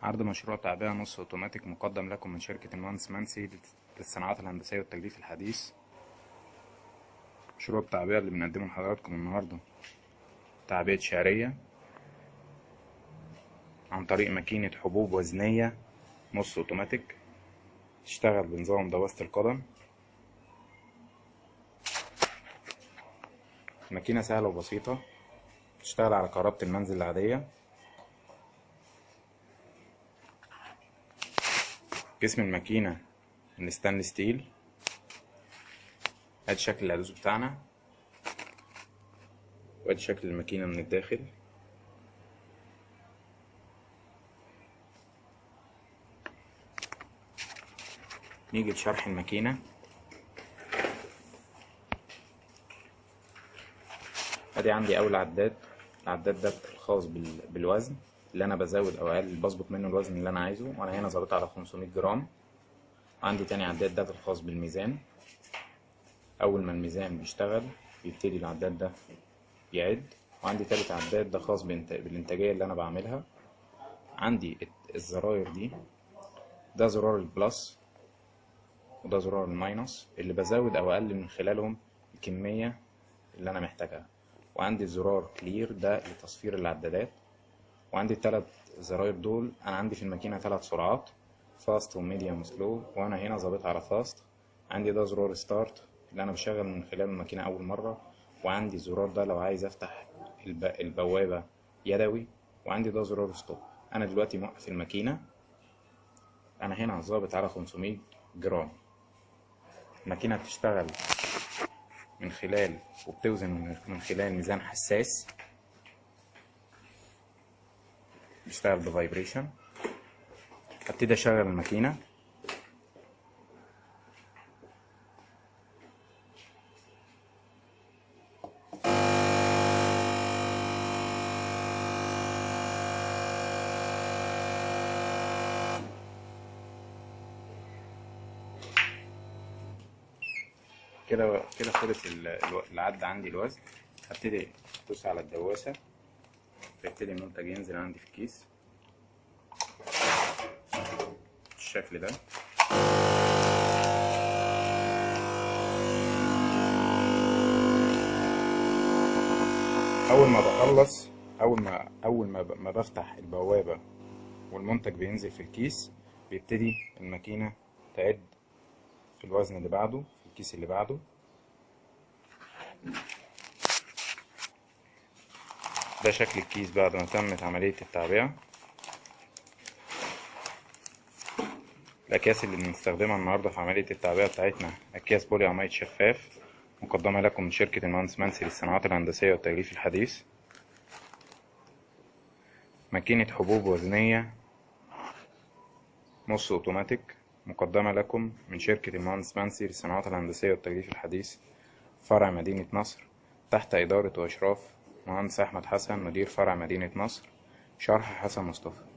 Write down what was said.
عرض مشروع تعبئة نص أوتوماتيك مقدم لكم من شركة المهندس منسي للصناعات الهندسية والتجديف الحديث. مشروع التعبئة اللي بنقدمه لحضراتكم النهاردة تعبئة شعرية عن طريق ماكينة حبوب وزنية نص أوتوماتيك تشتغل بنظام دواسة القدم. ماكينة سهلة وبسيطة تشتغل على كهرباء المنزل العادية. جسم الماكينة من الستانلس ستيل. ادي شكل العدوس بتاعنا وادي شكل الماكينة من الداخل. نيجي لشرح الماكينة. ادي عندي اول عداد، العداد ده الخاص بالوزن اللي انا بزود او اقلل بظبط منه الوزن اللي انا عايزه، وانا هنا ظابطه على 500 جرام. عندي تاني عداد ده الخاص بالميزان. اول ما الميزان بيشتغل بيبتدي العداد ده يعد. وعندي تالت عداد ده خاص بالانتاجية اللي انا بعملها. عندي الزراير دي، ده زرار البلس وده زرار الماينس اللي بزود او اقلل من خلالهم الكمية اللي انا محتاجها. وعندي زرار كلير ده لتصفير العدادات. وعندي التلات زراير دول انا عندي في الماكينة 3 سرعات، فاست وميديوم وسلو، وانا هنا ظابطها على فاست. عندي ده زرار ستارت اللي انا بشغل من خلال الماكينة اول مرة. وعندي الزرار ده لو عايز افتح البوابة يدوي. وعندي ده زرار ستوب. انا دلوقتي موقف الماكينة، انا هنا ظابط على 500 جرام. الماكينة بتشتغل من خلال وبتوزن من خلال ميزان حساس بيشتغل بفايبريشن. هبتدي اشغل الماكينة. كده خلص العد عندي الوزن. هبتدي ادوس على الدواسة، بيبتدي المنتج ينزل عندي في الكيس بالشكل ده. اول ما بخلص اول ما بفتح البوابة والمنتج بينزل في الكيس، بيبتدي الماكينة تعد في الوزن اللي بعده في الكيس اللي بعده. ده شكل الكيس بعد ما تمت عملية التعبئة. الأكياس اللي بنستخدمها النهاردة في عملية التعبئة بتاعتنا أكياس بولي أمايد شفاف مقدمة لكم من شركة المهندس منسي للصناعات الهندسية والتجديف الحديث. ماكينة حبوب وزنية نص أوتوماتيك مقدمة لكم من شركة المهندس منسي للصناعات الهندسية والتجديف الحديث، فرع مدينة نصر، تحت إدارة وإشراف مهندس أحمد حسن، مدير فرع مدينة نصر. شرح حسن مصطفى.